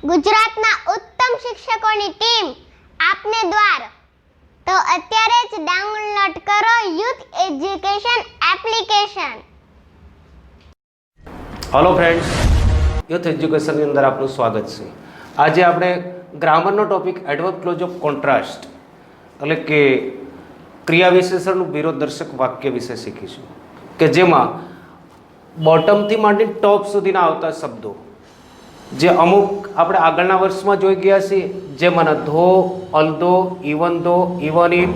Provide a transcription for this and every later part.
ગુજરાતના ઉત્તમ શિક્ષકોની ટીમ આપને દ્વાર. તો અત્યારે જ ડાઉનલોડ કરો Youth Education application. Hello friends, Youth એજ્યુકેશનની અંદર આપનું સ્વાગત છે. આજે આપણે ગ્રામરનો topic adverb clause of contrast એટલે કે ક્રિયા વિશેષણનું વિરોધદર્શક વાક્ય વિશે શીખીશું, કે જેમાં બોટમથી માંડીને ટોપ સુધીના આવતા શબ્દો જે અમુક આપણે આગળના વર્ષમાં જોઈ ગયા છીએ, જેમાં though, although, even though, even if,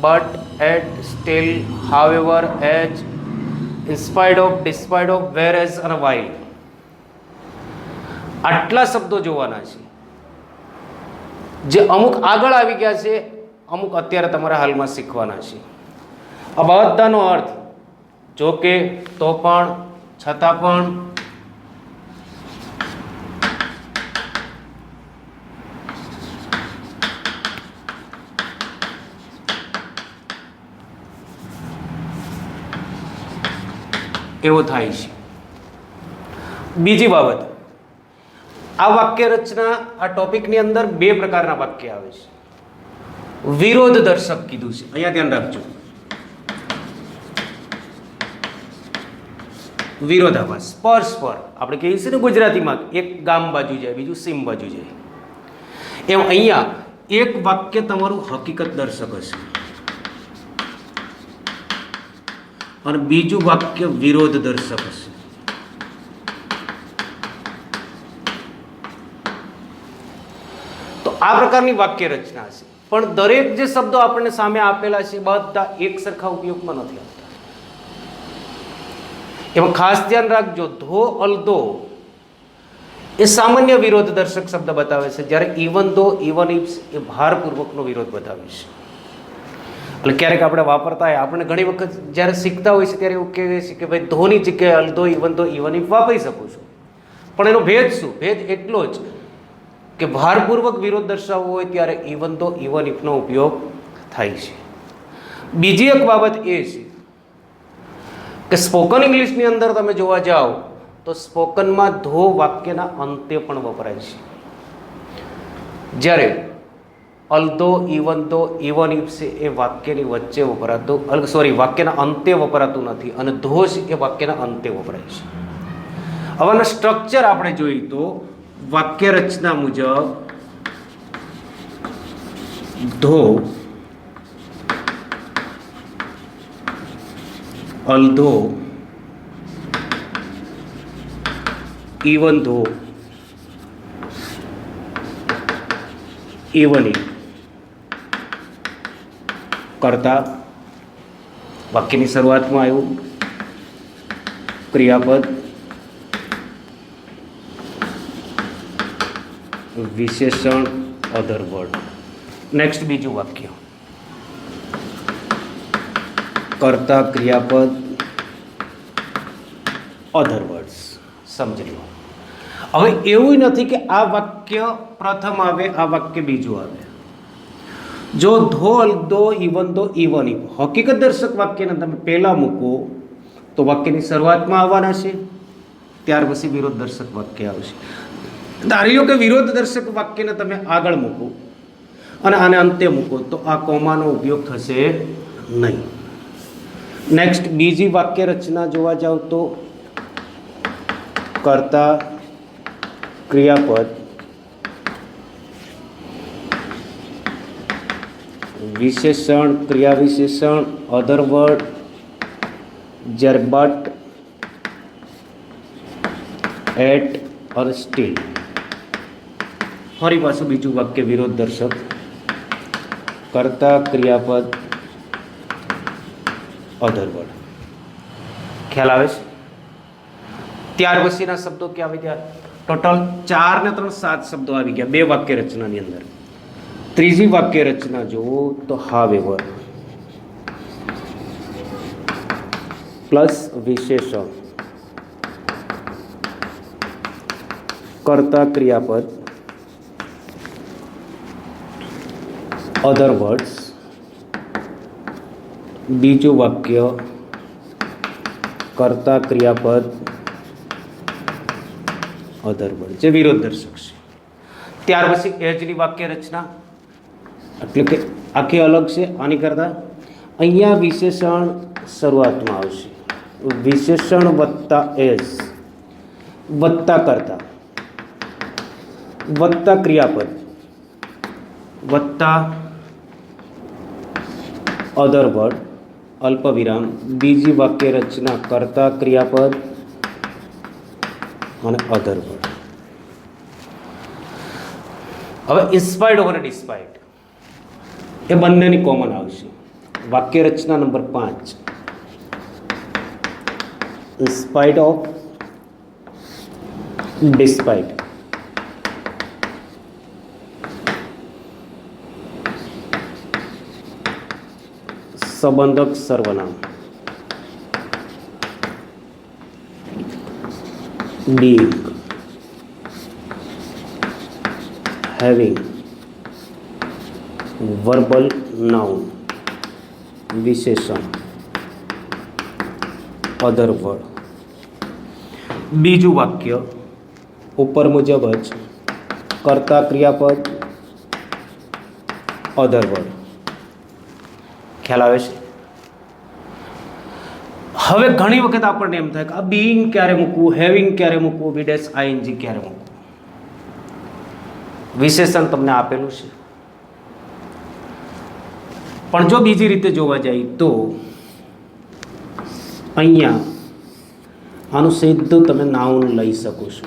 but, at, still, however, as, in spite of, despite of, whereas અને વાઇલ, આટલા શબ્દો જોવાના છે જે અમુક આગળ આવી ગયા છે, અમુક અત્યારે તમારે હાલમાં શીખવાના છે. આ બધાનો અર્થ જો કે, તો પણ, છતાં પણ, એવો થાય છે. બીજી બાબત, આ વાક્ય રચના આ ટોપિકની અંદર બે પ્રકારના વાક્ય આવે છે. વિરોધ દર્શક કીધું છે, અહીંયા ધ્યાન રાખજો. વિરોધાભાસ, પરસ્પર આપણે કહીએ છીએ ને ગુજરાતીમાં, એક ગામ બાજુ જાય બીજું સીમ બાજુ જાય, એમ અહીંયા એક વાક્ય તમારું હકીકત દર્શક હશે અને બીજું વાક્ય વિરોધ દર્શક હશે. તો આ પ્રકારની વાક્ય રચના હશે, પણ દરેક જે શબ્દો આપણને સામે આપેલા છે બધા એક સરખા ઉપયોગમાં નથી આવતા. એમાં ખાસ ધ્યાન રાખજો, ધો, અલ્ધો એ સામાન્ય વિરોધ દર્શક શબ્દ બતાવે છે, જ્યારે ઇવન ધો, ઇવન ઇફ એ ભારપૂર્વકનો વિરોધ બતાવે છે. એટલે ક્યારેક આપણે વાપરતા હોય, આપણે ઘણી વખત જ્યારે શીખતા હોય છે ત્યારે એવું કહીએ છીએ કે ભાઈ ધોની જગ્યાએ અલ્ધો, ઇવન ધો, ઇવન ઇફ વાપરી શકું છું, પણ એનો ભેદ શું? ભેદ એટલો જ કે ભારપૂર્વક વિરોધ દર્શાવવો હોય ત્યારે ઇવન ધો, ઇવન ઇફનો ઉપયોગ થાય છે. બીજી એક બાબત એ છે કે સ્પોકન ઇંગ્લિશની અંદર તમે જોવા જાઓ તો સ્પોકનમાં ધો વાક્યના અંતે પણ વપરાય છે, જ્યારે અલ્ધો, ઇવન ધો, ઇવન ઇફ છે એ વાક્યની વચ્ચે વપરાતું, વાક્યના અંતે વપરાતું નથી, અને ધો છે એ વાક્યના અંતે વપરાય છે. હવેના સ્ટ્રક્ચર આપણે જોઈએ તો વાક્ય રચના મુજબ ધો, although, even though, even if કરતા વાક્યની શરૂઆતમાં આવ્યું ક્રિયાપદ, વિશેષણ, અધર વર્ડ. નેક્સ્ટ બીજું વાક્ય કર્તા, ક્રિયાપદ, અધર વર્ડ્સ. સમજી લો. હવે એવું નથી કે આ વાક્ય પ્રથમ આવે, આ વાક્ય બીજું આવે. જો ધો, although, even though, even if હકીકત દર્શક વાક્યને તમે પહેલા મૂકો તો વાક્યની શરૂઆતમાં આવવાના છે, ત્યાર પછી વિરોધ દર્શક વાક્ય આવશે. ધારી લો કે વિરોધ દર્શક વાક્યને તમે આગળ મૂકો અને આને અંતે મૂકો તો આ કોમાનો ઉપયોગ થશે નહીં. નેક્સ્ટ બીજી વાક્ય રચના જોવા જાવ તો કર્તા, ક્રિયાપદ, વિશેષણ, ક્રિયા વિશેષણ, અધર વર્ડ, જ્યારે બટ, એટ અને સ્ટીલ. ફરી પાછું બીજું વાક્ય વિરોધ દર્શક, કર્તા, ક્રિયાપદ, અધર વર્ડ. ખ્યાલ આવે છે? ત્યાર પછીના શબ્દો ક્યાં આવી ગયા? ટોટલ 4 ને 3 7 શબ્દો આવી ગયા બે વાક્ય રચનાની અંદર. ત્રીજી વાક્ય રચના જુઓ તો હાવેવર પ્લસ વિશેષણ, કર્તા, ક્રિયાપદ, અધર વર્ડ્સ. બીજું વાક્ય કર્તા, ક્રિયાપદ, અધર વર્ડ જે વિરોધ દર્શક છે. ત્યાર પછી એજની વાક્ય રચના, એટલે કે આખી અલગ છે આની કરતા. અહીંયા વિશેષણ શરૂઆતમાં આવશે, વિશેષણ વત્તા એજ વત્તા કરતા વત્તા ક્રિયાપદ વત્તા અધર વર્ડ અલ્પ વિરામ, બીજી વાક્ય રચના કરતા ક્રિયાપદ અને અધર વર્ડ. હવે ઇન્સ્પાયર્ડ ઓવર ડિસ્પાયર્ડ એ બંનેની કોમન આવશે. વાક્ય રચના નંબર 5, ઇન્સ્પાયર્ડ ઓફ ડિસ્પાયર્ડ. સંબંધક સર્વનામ being, having, verbal noun, વિશેષણ, other word. બીજું વાક્ય ઉપર મુજબ જ કર્તા ક્રિયાપદ other word. ખ્યાલ આવે છે? હવે ઘણી વખત આપણને એમ થાય કે આ બીઇંગ ક્યારે મૂકવું, હેવિંગ ક્યારે મૂકવું, બીડેસ આઈએનજી ક્યારે મૂકવું. વિશેષણ તમને આપેલું છે, પણ જો બીજી રીતે જોવા જાય તો અહીંયા આનું સીધું તમે નાઉન લઈ શકો છો.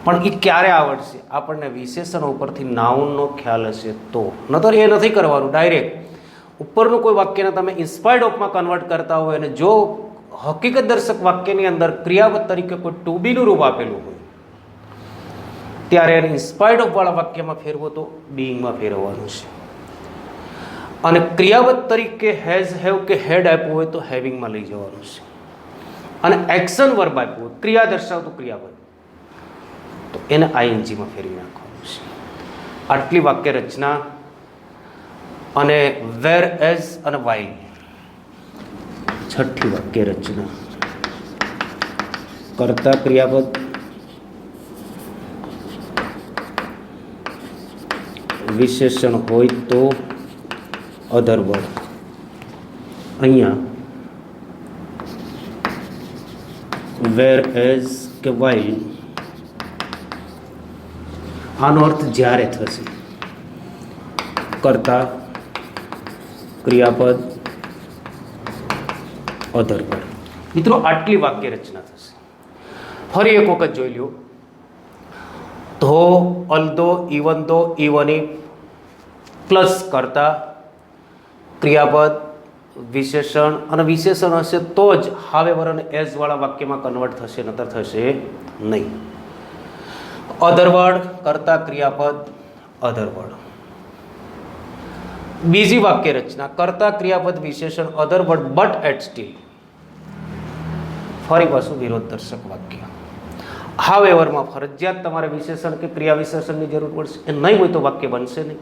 પણ એ ક્યારે આવડશે? આપણને વિશેષણ ઉપરથી નાઉનનો ખ્યાલ હશે તો. નતર એ નથી કરવાનું. ડાયરેક્ટ ઉપરનું કોઈ વાક્યને તમે ઇન્સ્પાયર્ડ ઓફમાં કન્વર્ટ કરતા હોય અને જો હકીકત દર્શક વાક્યની અંદર ક્રિયાપદ તરીકે કોઈ ટુ બીનું રૂપ આપેલું હોય ત્યારે એને ઇન્સ્પાયર્ડ ઓફ વાળા વાક્યમાં ફેરવો તો બીઇંગમાં ફેરવવાનું છે. અને ક્રિયાપદ તરીકે હેઝ, હેવ કે હેડ આપ્યું હોય તો હેવિંગમાં લઈ જવાનું છે. અને એક્શન વર્બ આપ્યું હોય, ક્રિયા દર્શાવતું ક્રિયાપદ, તો એને આઈએનજીમાં ફેરવી નાખવાનું છે. આટલી વાક્ય રચના. અને વેર એઝ અને વાઇલ, છઠ્ઠી વાક્ય રચના કર્તા ક્રિયાપદ વિશેષણ હોય તો અધર વર્ડ. અહીંયા વેર એઝ કે વાઇલ આનો અર્થ જ્યારે થશે. કર્તા ક્રિયાપદ અધર વર્ડ. મિત્રો આટલી વાક્ય રચના થશે. ફરી એક વખત જોઈ લ્યો. Though, although, even though, even if plus કર્તા ક્રિયાપદ વિશેષણ, અને વિશેષણ હશે તો જ હાવેવર અને એઝ વાળા વાક્યમાં કન્વર્ટ થશે, નતર થશે નહીં. અધર વર્ડ કર્તા ક્રિયાપદ અધર વર્ડ. બીજી વાક્ય રચના કર્તા ક્રિયાપદ વિશેષણ other word but at still. ફરી પાછું વિરોધ દર્શક વાક્ય. હાવેવરમાં ફરજિયાત તમારે વિશેષણ કે ક્રિયા વિશેષણની જરૂર પડશે. એ નહીં હોય તો વાક્ય બનશે નહીં.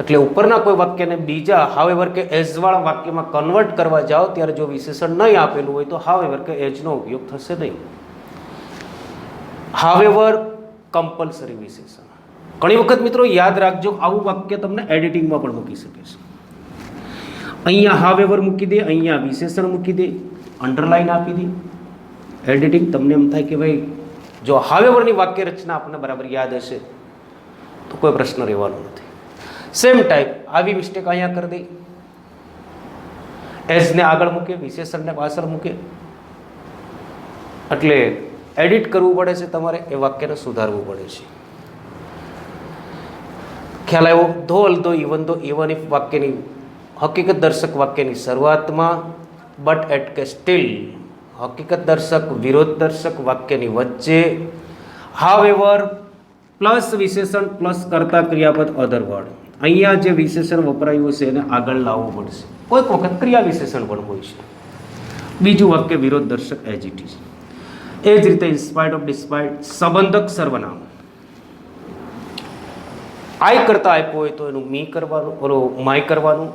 એટલે ઉપરના કોઈ વાક્યને બીજા હાવેવર કે એઝ વાળા વાક્યમાં કન્વર્ટ કરવા જાઓ ત્યારે જો વિશેષણ નહીં આપેલું હોય તો હાવેવર કે એઝનો ઉપયોગ થશે નહીં. હાવેવર કમ્પલસરી વિશેષણ. ઘણી વખત મિત્રો યાદ રાખજો, આવું વાક્ય તમને એડિટિંગમાં પણ મૂકી શકે છે. અહીંયા હાવેવર મૂકી દે, અહીંયા વિશેષણ મૂકી દે, અંડરલાઈન આપી દે. એડિટિંગ તમને એમ થાય કે ભાઈ જો હાવેવરની વાક્ય રચના આપણને બરાબર યાદ હશે તો કોઈ પ્રશ્ન રહેવાનો નથી. સેમ ટાઈપ આવી મિસ્ટેક અહીંયા કરી દઈ. એઝને આગળ મૂકે, વિશેષણને પાછળ મૂકે, એટલે એડિટ કરવું પડે છે તમારે, એ વાક્યને સુધારવું પડે છે. ખ્યાલ આવ્યો? ધો, although, even though, even if વાક્યની હકીકત દર્શક વાક્યની શરૂઆતમાં, બટ એટ કે સ્ટીલ હકીકત દર્શક વિરોધ દર્શક વાક્યની વચ્ચે, હાવેવર પ્લસ વિશેષણ પ્લસ કર્તા ક્રિયાપદ અધર વર્ડ. અહીંયા જે વિશેષણ વપરાયું છે એને આગળ લાવવું પડશે. કોઈક વખત ક્રિયા વિશેષણ પણ હોય છે. બીજું વાક્ય વિરોધ દર્શક એઝ ઇટ ઇઝ. એ જ રીતે ઇન્સ્પાયર્ડ ઓફ ડિસ્પાયર્ડ સંબંધક સર્વનામ. આઈ કરતા આપ્યો હોય તો એનું મી કરવાનું, ઓલો માય કરવાનું.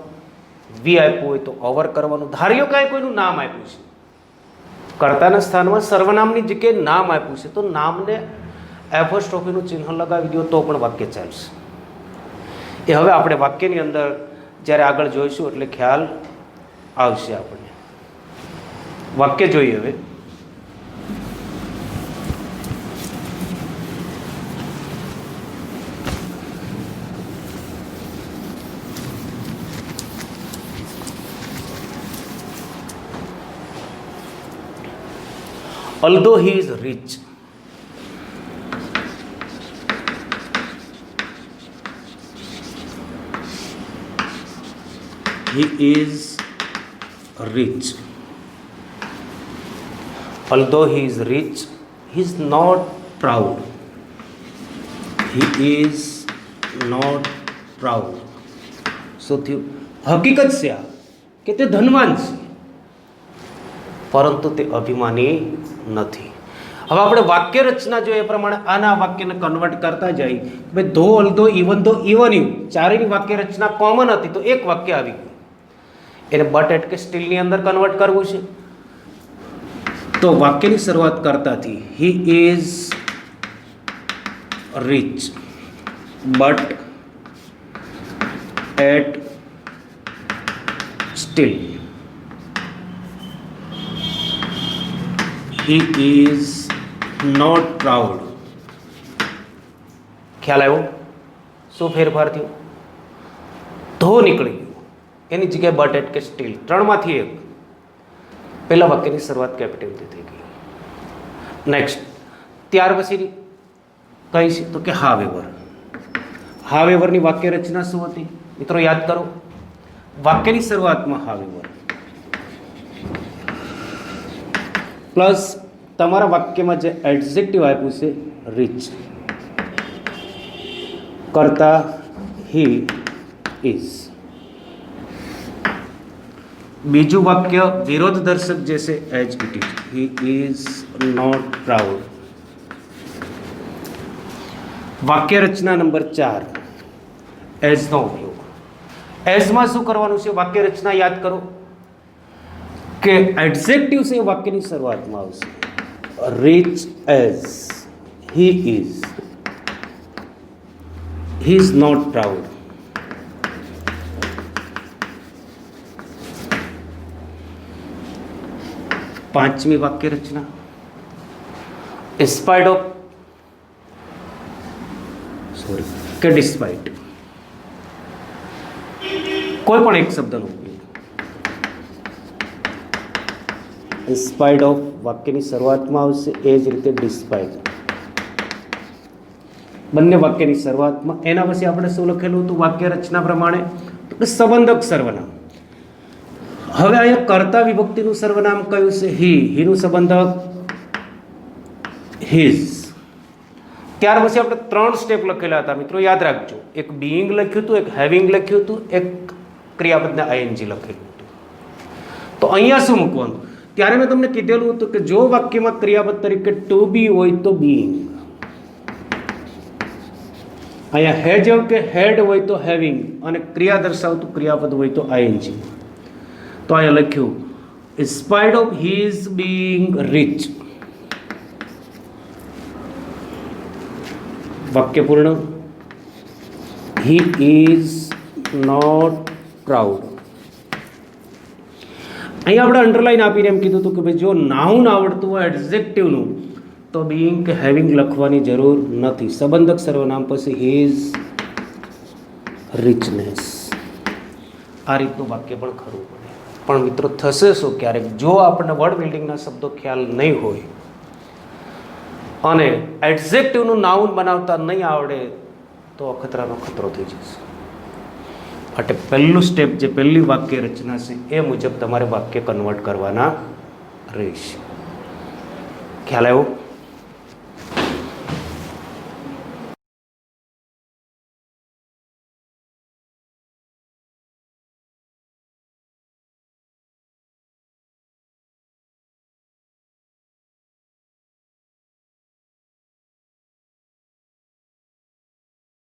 વી આપ્યું હોય તો અવર કરવાનું. ધાર્યો કાંઈ કોઈનું નામ આપ્યું છે, કર્તાના સ્થાનમાં સર્વનામની જગ્યાએ નામ આપ્યું છે તો નામને એપોસ્ટ્રોફીનું ચિહ્ન લગાવી દો તો પણ વાક્ય ચાલશે. એ હવે આપણે વાક્યની અંદર જ્યારે આગળ જોઈશું એટલે ખ્યાલ આવશે આપણને. વાક્ય જોઈએ હવે. Although he is rich, he is rich. Although he is rich, he is not proud. He is not proud. શું થયું? હકીકત છે આ કે તે ધનવાન છે, પરંતુ તે અભિમાની નથી. હવે આપણે વાક્ય રચના જો એ પ્રમાણે આના વાક્યને કન્વર્ટ કરતા જઈએ, ભાઈ ધો although even though even you ચારેયની વાક્ય રચના કોમન હતી તો એક વાક્ય આવી ગયું. એને બટ એટ કે સ્ટીલની અંદર કન્વર્ટ કરવું છે તો વાક્યની શરૂઆત કરતાથી he is rich but at still he is not proud. ખ્યાલ આવ્યો? શું ફેરફાર થયો? ધો નીકળી ગયું, એની જગ્યાએ બટ એટ કે સ્ટીલ, ત્રણમાંથી એક. પહેલા વાક્યની શરૂઆત કેપિટલથી થઈ ગઈ. નેક્સ્ટ ત્યાર પછી કઈ છે તો કે હાવેવર. હાવેવરની વાક્ય રચના શું હતી મિત્રો? યાદ કરો. વાક્યની શરૂઆતમાં હાવેવર પ્લસ તમારા વાક્યમાં જે એડજેક્ટિવ આપ્યું છે રીચ કરતા હી ઇઝ. બીજું વાક્ય વિરોધ દર્શક જે છે as it is, he is not proud. વાક્ય રચના નંબર 4 એઝનો ઉપયોગ. એઝમાં શું કરવાનું છે? વાક્ય રચના યાદ કરો કે એડજેક્ટિવ છે એ વાક્યની શરૂઆતમાં આવશે. Rich as, he is not proud. પાંચમી વાક્ય રચના ઇન્સ્પાઇર્ડ ઓફ કે ડિસ્પાઇટ. કોઈ પણ એક શબ્દનો ઉપયોગ. ઇન્સ્પાઇર્ડ ઓફ વાક્યની શરૂઆતમાં આવશે, એ જ રીતે ડિસ્પાઇટ બંને વાક્યની શરૂઆતમાં. એના પછી આપણે શું લખેલું હતું વાક્ય રચના પ્રમાણે? સંબંધક સર્વનામ. હવે અહીંયા કર્તા વિભક્તિનું સર્વનામ કયું છે? હી. હીનું સંબંધક હિઝ. ત્યાર પછી આપણે 3 સ્ટેપ લખેલા હતા મિત્રો, યાદ રાખજો. એક બીઈંગ લખ્યું હતું, એક હેવિંગ લખ્યું હતું, એક ક્રિયાપદને આઈએનજી લખેલું હતું. તો અહીંયા શું મૂકવાનું? ત્યારે મેં તમને કીધેલું હતું કે જો વાક્યમાં ક્રિયાપદ તરીકે ટુ બી હોય તો બીઈંગ, અહીંયા હેજ કે હેડ હોય તો હેવિંગ, અને ક્રિયા દર્શાવતું ક્રિયાપદ હોય તો આઈએનજી. તો અહીંયા લખ્યું inspired of his being rich. વાક્ય પૂર્ણ. He is not proud. અહીંયા આપણે અંડરલાઈન આપીને એમ કીધું હતું કે ભાઈ જો નાઉન આવડતું હોય એડજેક્ટિવનું તો બીઈંગ કે હેવિંગ લખવાની જરૂર નથી. સંબંધક સર્વનામ પછી હિઝ રિચનેસ. આ રીતનું વાક્ય પણ ખરું પડે. પણ મિત્રો થશે શું ક્યારેક જો આપણને વર્ડ બિલ્ડિંગના શબ્દો ખ્યાલ નહીં હોય અને એડજેક્ટિવનું નાઉન બનાવતા નહીં આવડે તો અખતરાનો ખતરો થઈ જશે. માટે પહેલું સ્ટેપ જે પહેલી વાક્ય રચના છે એ મુજબ તમારે વાક્ય કન્વર્ટ કરવાના રહેશે. ખ્યાલ આવ્યો?